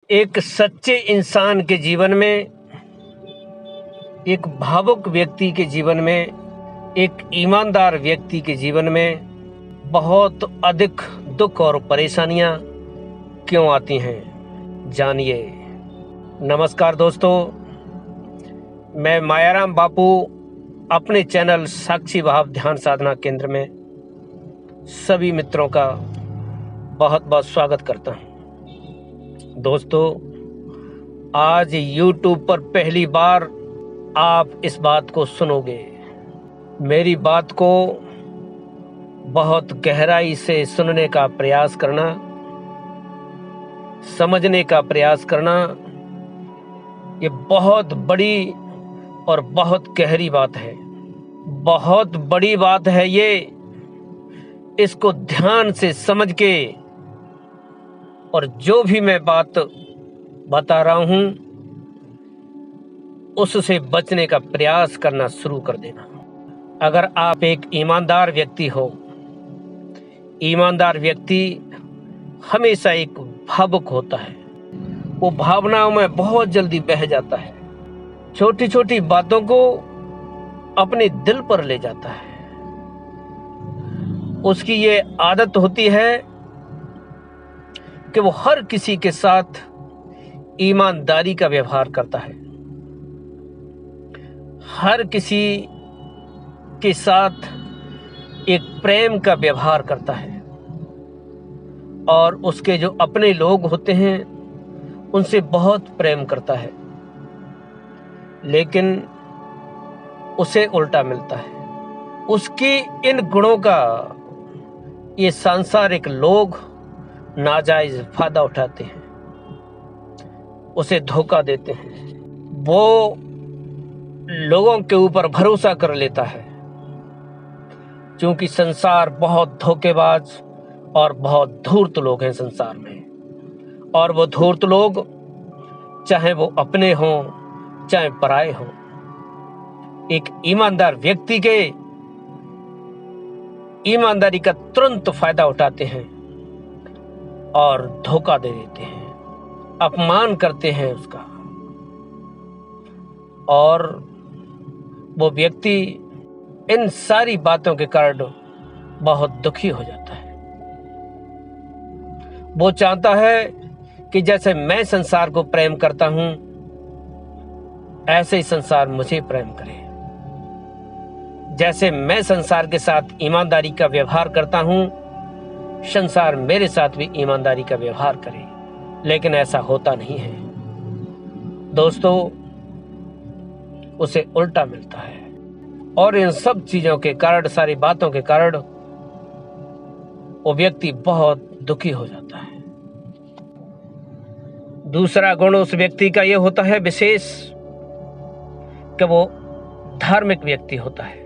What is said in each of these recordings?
एक सच्चे इंसान के जीवन में, एक भावुक व्यक्ति के जीवन में, एक ईमानदार व्यक्ति के जीवन में बहुत अधिक दुख और परेशानियां क्यों आती हैं, जानिए। नमस्कार दोस्तों, मैं मायाराम बापू अपने चैनल साक्षी भाव ध्यान साधना केंद्र में सभी मित्रों का बहुत बहुत स्वागत करता हूं। दोस्तों, आज YouTube पर पहली बार आप इस बात को सुनोगे। मेरी बात को बहुत गहराई से सुनने का प्रयास करना, समझने का प्रयास करना, ये बहुत बड़ी और बहुत गहरी बात है। बहुत बड़ी बात है ये। इसको ध्यान से समझ के और जो भी मैं बात बता रहा हूं उससे बचने का प्रयास करना शुरू कर देना। अगर आप एक ईमानदार व्यक्ति हो, ईमानदार व्यक्ति हमेशा एक भावुक होता है। वो भावनाओं में बहुत जल्दी बह जाता है, छोटी छोटी बातों को अपने दिल पर ले जाता है। उसकी ये आदत होती है कि वो हर किसी के साथ ईमानदारी का व्यवहार करता है, हर किसी के साथ एक प्रेम का व्यवहार करता है और उसके जो अपने लोग होते हैं उनसे बहुत प्रेम करता है। लेकिन उसे उल्टा मिलता है। उसकी इन गुणों का ये सांसारिक लोग नाजायज फायदा उठाते हैं, उसे धोखा देते हैं। वो लोगों के ऊपर भरोसा कर लेता है, क्योंकि संसार बहुत धोखेबाज और बहुत धूर्त लोग हैं संसार में। और वो धूर्त लोग, चाहे वो अपने हों चाहे पराए हों, एक ईमानदार व्यक्ति के ईमानदारी का तुरंत फायदा उठाते हैं और धोखा दे देते हैं, अपमान करते हैं उसका। और वो व्यक्ति इन सारी बातों के कारण बहुत दुखी हो जाता है। वो चाहता है कि जैसे मैं संसार को प्रेम करता हूं, ऐसे ही संसार मुझे प्रेम करे। जैसे मैं संसार के साथ ईमानदारी का व्यवहार करता हूं, संसार मेरे साथ भी ईमानदारी का व्यवहार करे। लेकिन ऐसा होता नहीं है दोस्तों, उसे उल्टा मिलता है। और इन सब चीजों के कारण, सारी बातों के कारण वो व्यक्ति बहुत दुखी हो जाता है। दूसरा गुण उस व्यक्ति का यह होता है विशेष कि वो धार्मिक व्यक्ति होता है,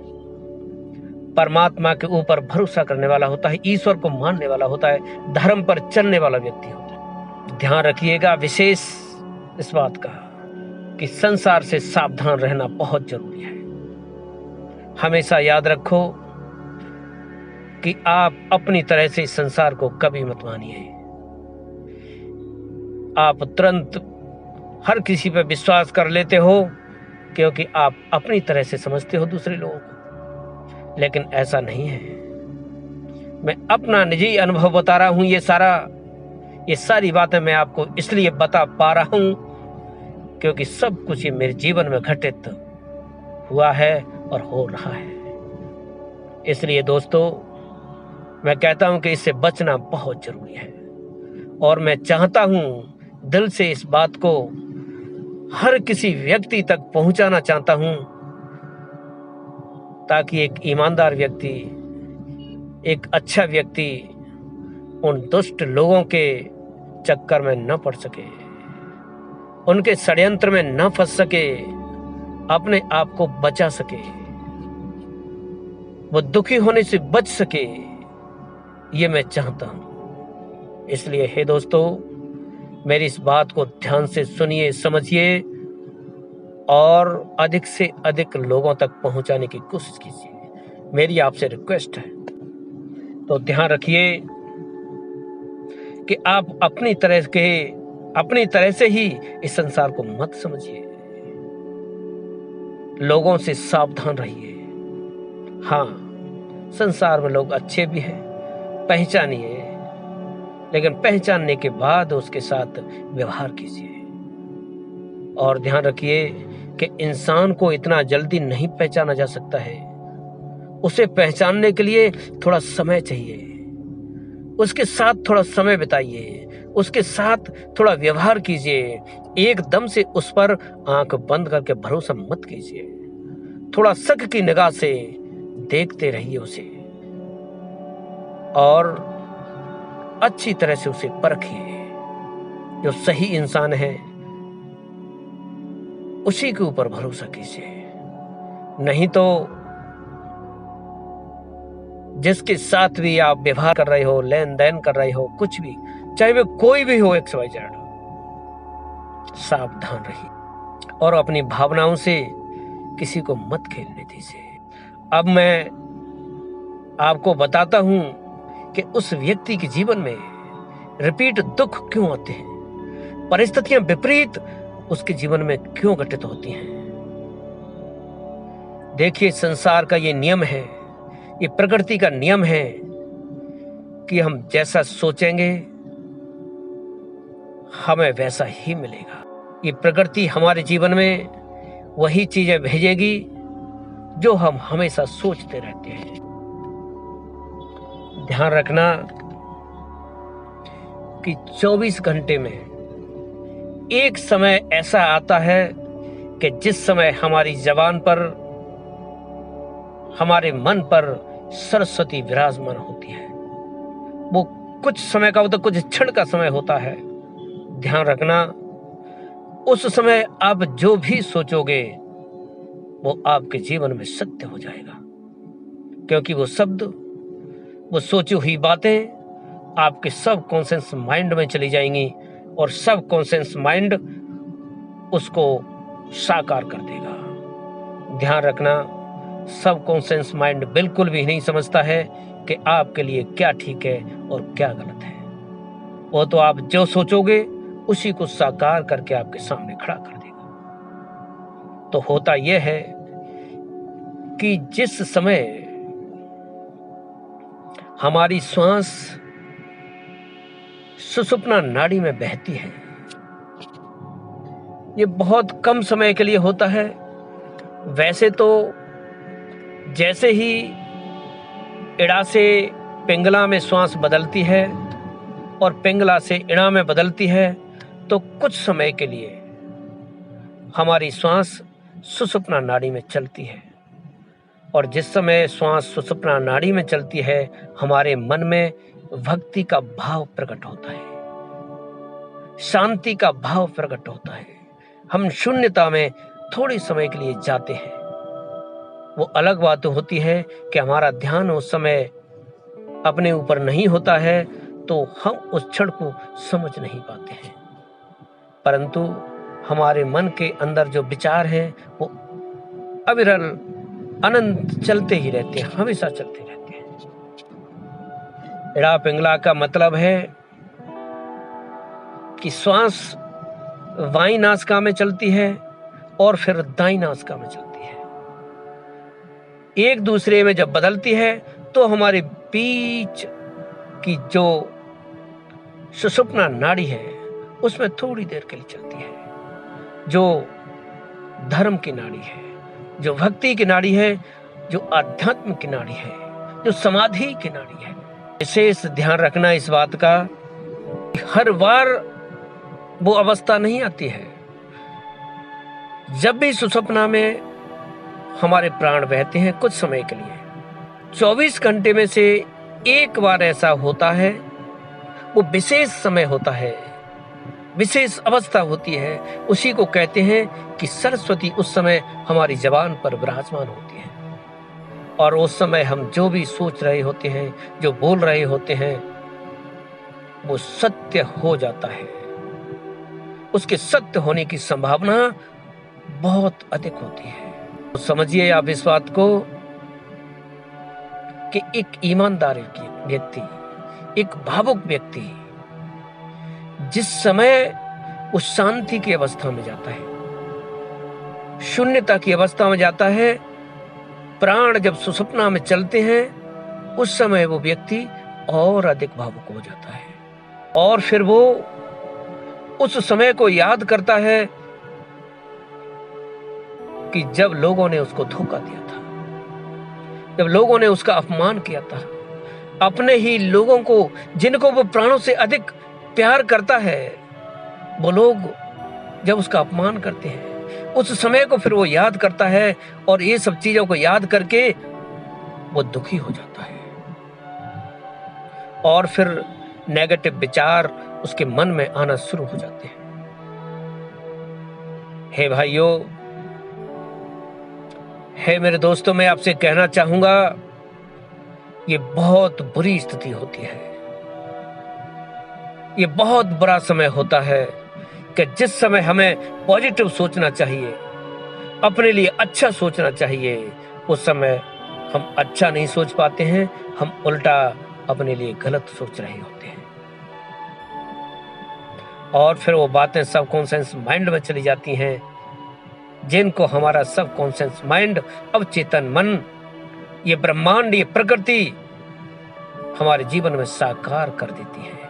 परमात्मा के ऊपर भरोसा करने वाला होता है, ईश्वर को मानने वाला होता है, धर्म पर चलने वाला व्यक्ति होता है। ध्यान रखिएगा विशेष इस बात का कि संसार से सावधान रहना बहुत जरूरी है। हमेशा याद रखो कि आप अपनी तरह से इस संसार को कभी मत मानिए। आप तुरंत हर किसी पर विश्वास कर लेते हो क्योंकि आप अपनी तरह से समझते हो दूसरे लोगों को, लेकिन ऐसा नहीं है। मैं अपना निजी अनुभव बता रहा हूं। ये सारी बातें मैं आपको इसलिए बता पा रहा हूं क्योंकि सब कुछ ये मेरे जीवन में घटित हुआ है और हो रहा है। इसलिए दोस्तों, मैं कहता हूं कि इससे बचना बहुत जरूरी है। और मैं चाहता हूं दिल से इस बात को हर किसी व्यक्ति तक पहुंचाना चाहता हूं, ताकि एक ईमानदार व्यक्ति, एक अच्छा व्यक्ति उन दुष्ट लोगों के चक्कर में न पड़ सके, उनके षड्यंत्र में न फंस सके, अपने आप को बचा सके, वो दुखी होने से बच सके। ये मैं चाहता हूं। इसलिए हे दोस्तों, मेरी इस बात को ध्यान से सुनिए, समझिए और अधिक से अधिक लोगों तक पहुंचाने की कोशिश कीजिए। मेरी आपसे रिक्वेस्ट है। तो ध्यान रखिए कि आप अपनी तरह के अपनी तरह से ही इस संसार को मत समझिए। लोगों से सावधान रहिए। हाँ, संसार में लोग अच्छे भी हैं, पहचानिए, लेकिन पहचानने के बाद उसके साथ व्यवहार कीजिए। और ध्यान रखिए कि इंसान को इतना जल्दी नहीं पहचाना जा सकता है। उसे पहचानने के लिए थोड़ा समय चाहिए। उसके साथ थोड़ा समय बिताइए, उसके साथ थोड़ा व्यवहार कीजिए। एकदम से उस पर आंख बंद करके भरोसा मत कीजिए। थोड़ा शक की निगाह से देखते रहिए उसे, और अच्छी तरह से उसे परखिए। जो सही इंसान है उसी के ऊपर भरोसा कीजिए। नहीं तो जिसके साथ भी आप व्यवहार कर रहे हो, लेन देन कर रहे हो, कुछ भी, चाहे वे कोई भी हो, XYZ, सावधान रहिए और अपनी भावनाओं से किसी को मत खेलने दीजिए। अब मैं आपको बताता हूं कि उस व्यक्ति के जीवन में रिपीट दुख क्यों आते हैं, परिस्थितियां विपरीत उसके जीवन में क्यों घटित होती हैं। देखिए, संसार का ये नियम है, ये प्रकृति का नियम है कि हम जैसा सोचेंगे हमें वैसा ही मिलेगा। ये प्रकृति हमारे जीवन में वही चीजें भेजेगी जो हम हमेशा सोचते रहते हैं। ध्यान रखना कि 24 घंटे में एक समय ऐसा आता है कि जिस समय हमारी जबान पर, हमारे मन पर सरस्वती विराजमान होती है। वो कुछ समय का होता, कुछ क्षण का समय होता है। ध्यान रखना, उस समय आप जो भी सोचोगे वो आपके जीवन में सत्य हो जाएगा, क्योंकि वो शब्द, वो सोची हुई बातें आपके सब कॉन्शियस माइंड में चली जाएंगी और सब कॉन्शियस माइंड उसको साकार कर देगा। ध्यान रखना, सब कॉन्शियस माइंड बिल्कुल भी नहीं समझता है कि आपके लिए क्या ठीक है और क्या गलत है। वो तो आप जो सोचोगे उसी को साकार करके आपके सामने खड़ा कर देगा। तो होता यह है कि जिस समय हमारी श्वास सुषुप्ना नाड़ी में बहती है, ये बहुत कम समय के लिए होता है। वैसे तो जैसे ही इड़ा से पिंगला में श्वास बदलती है और पिंगला से इड़ा में बदलती है, तो कुछ समय के लिए हमारी श्वास सुषुप्ना नाड़ी में चलती है। और जिस समय श्वास सुषुप्ना नाड़ी में चलती है, हमारे मन में भक्ति का भाव प्रकट होता है, शांति का भाव प्रकट होता है। हम शून्यता में थोड़े समय के लिए जाते हैं। वो अलग बात होती है कि हमारा ध्यान उस समय अपने ऊपर नहीं होता है, तो हम उस क्षण को समझ नहीं पाते हैं। परंतु हमारे मन के अंदर जो विचार हैं वो अविरल अनंत चलते ही रहते हैं, हमेशा चलते रहते हैं। इड़ा पिंगला का मतलब है कि श्वास बाईं नासिका में चलती है और फिर दाईं नासिका में चलती है। एक दूसरे में जब बदलती है तो हमारे बीच की जो सुषुप्ना नाड़ी है उसमें थोड़ी देर के लिए चलती है। जो धर्म की नाड़ी है, जो भक्ति की नाड़ी है, जो आध्यात्म की नाड़ी है, जो समाधि की नाड़ी है। विशेष ध्यान रखना इस बात का, हर बार वो अवस्था नहीं आती है। जब भी सुषुप्ना में हमारे प्राण बहते हैं कुछ समय के लिए, 24 घंटे में से एक बार ऐसा होता है। वो विशेष समय होता है, विशेष अवस्था होती है। उसी को कहते हैं कि सरस्वती उस समय हमारी जबान पर विराजमान होती है, और उस समय हम जो भी सोच रहे होते हैं, जो बोल रहे होते हैं, वो सत्य हो जाता है। उसके सत्य होने की संभावना बहुत अधिक होती है। तो समझिए आप इस बात को कि एक ईमानदार व्यक्ति, एक भावुक व्यक्ति जिस समय उस शांति की अवस्था में जाता है, शून्यता की अवस्था में जाता है। प्राण जब सुषुप्ना में चलते हैं उस समय वो व्यक्ति और अधिक भावुक हो जाता है, और फिर वो उस समय को याद करता है कि जब लोगों ने उसको धोखा दिया था, जब लोगों ने उसका अपमान किया था। अपने ही लोगों को, जिनको वो प्राणों से अधिक प्यार करता है, वो लोग जब उसका अपमान करते हैं, उस समय को फिर वो याद करता है, और ये सब चीजों को याद करके वो दुखी हो जाता है, और फिर नेगेटिव विचार उसके मन में आना शुरू हो जाते हैं। हे भाइयों, हे मेरे दोस्तों, मैं आपसे कहना चाहूंगा, ये बहुत बुरी स्थिति होती है, ये बहुत बुरा समय होता है कि जिस समय हमें पॉजिटिव सोचना चाहिए, अपने लिए अच्छा सोचना चाहिए, उस समय हम अच्छा नहीं सोच पाते हैं, हम उल्टा अपने लिए गलत सोच रहे होते हैं, और फिर वो बातें सबकॉन्शियस माइंड में चली जाती हैं, जिनको हमारा सबकॉन्शियस माइंड, अवचेतन मन, ये ब्रह्मांड, ये प्रकृति हमारे जीवन में साकार कर देती है।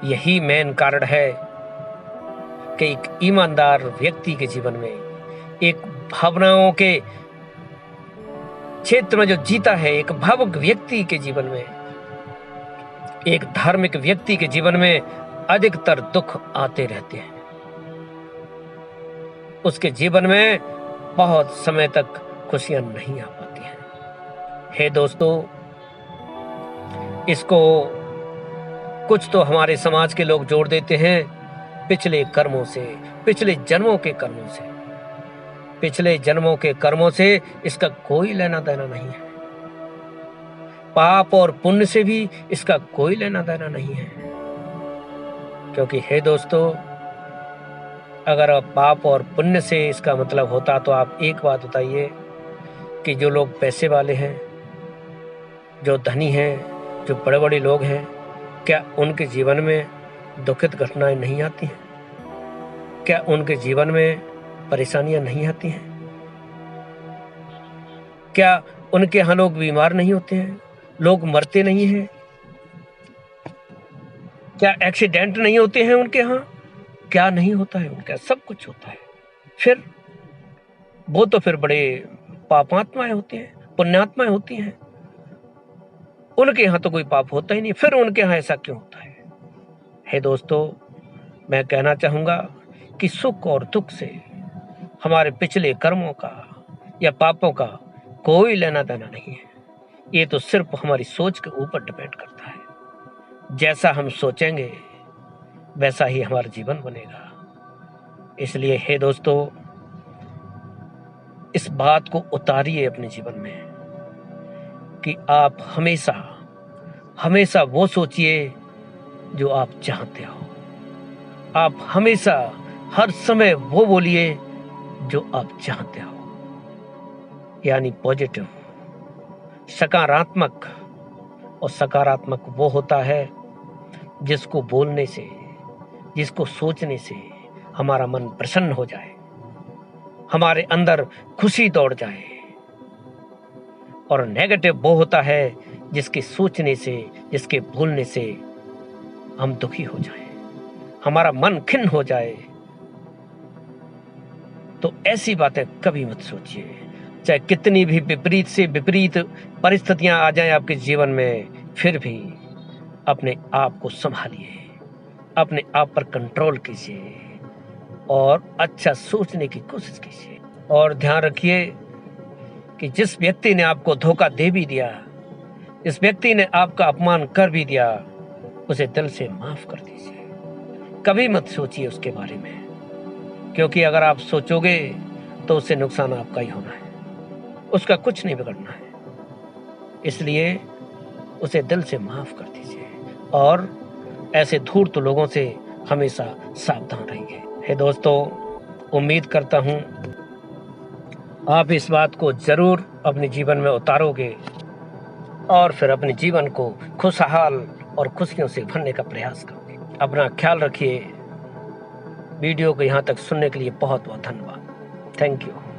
यही मेन कारण है कि एक ईमानदार व्यक्ति के जीवन में, एक भावनाओं के क्षेत्र में जो जीता है, एक भावुक व्यक्ति के जीवन में, एक धार्मिक व्यक्ति के जीवन में अधिकतर दुख आते रहते हैं। उसके जीवन में बहुत समय तक खुशियां नहीं आ पाती हैं। हे दोस्तों, इसको कुछ तो हमारे समाज के लोग जोड़ देते हैं पिछले कर्मों से, पिछले जन्मों के कर्मों से। पिछले जन्मों के कर्मों से इसका कोई लेना देना नहीं है, पाप और पुण्य से भी इसका कोई लेना देना नहीं है। क्योंकि हे दोस्तों, अगर पाप और पुण्य से इसका मतलब होता तो आप एक बात बताइए कि जो लोग पैसे वाले हैं, जो धनी हैं, जो बड़े बड़े लोग हैं, क्या उनके जीवन में दुखित घटनाएं नहीं आती हैं? क्या उनके जीवन में परेशानियां नहीं आती हैं? क्या उनके यहाँ लोग बीमार नहीं होते हैं, लोग मरते नहीं हैं? क्या एक्सीडेंट नहीं होते हैं उनके यहाँ? क्या नहीं होता है उनका? सब कुछ होता है। फिर वो तो फिर बड़े पापात्माएं होती हैं, पुण्यात्माएं होती हैं, उनके यहाँ तो कोई पाप होता ही नहीं, फिर उनके यहाँ ऐसा क्यों होता है? हे दोस्तों, मैं कहना चाहूंगा कि सुख और दुख से हमारे पिछले कर्मों का या पापों का कोई लेना देना नहीं है। ये तो सिर्फ हमारी सोच के ऊपर डिपेंड करता है। जैसा हम सोचेंगे वैसा ही हमारा जीवन बनेगा। इसलिए हे दोस्तों, इस बात को उतारिए अपने जीवन में कि आप हमेशा हमेशा वो सोचिए जो आप चाहते हो। आप हमेशा हर समय वो बोलिए जो आप चाहते हो, यानी पॉजिटिव, सकारात्मक। और सकारात्मक वो होता है जिसको बोलने से, जिसको सोचने से हमारा मन प्रसन्न हो जाए, हमारे अंदर खुशी दौड़ जाए। और नेगेटिव वो होता है जिसके सोचने से, जिसके बोलने से हम दुखी हो जाए, हमारा मन खिन्न हो जाए। तो ऐसी बातें कभी मत सोचिए, चाहे कितनी भी विपरीत से विपरीत परिस्थितियां आ जाएं आपके जीवन में, फिर भी अपने आप को संभालिए, अपने आप पर कंट्रोल कीजिए और अच्छा सोचने की कोशिश कीजिए। और ध्यान रखिए कि जिस व्यक्ति ने आपको धोखा दे भी दिया, जिस व्यक्ति ने आपका अपमान कर भी दिया, उसे दिल से माफ कर दीजिए। कभी मत सोचिए उसके बारे में, क्योंकि अगर आप सोचोगे तो उससे नुकसान आपका ही होना है, उसका कुछ नहीं बिगड़ना है। इसलिए उसे दिल से माफ कर दीजिए और ऐसे धूर्त लोगों से हमेशा सावधान रहिए। हे दोस्तों, उम्मीद करता हूं आप इस बात को जरूर अपने जीवन में उतारोगे और फिर अपने जीवन को खुशहाल और खुशियों से भरने का प्रयास करोगे। अपना ख्याल रखिए। वीडियो को यहाँ तक सुनने के लिए बहुत बहुत धन्यवाद। Thank you.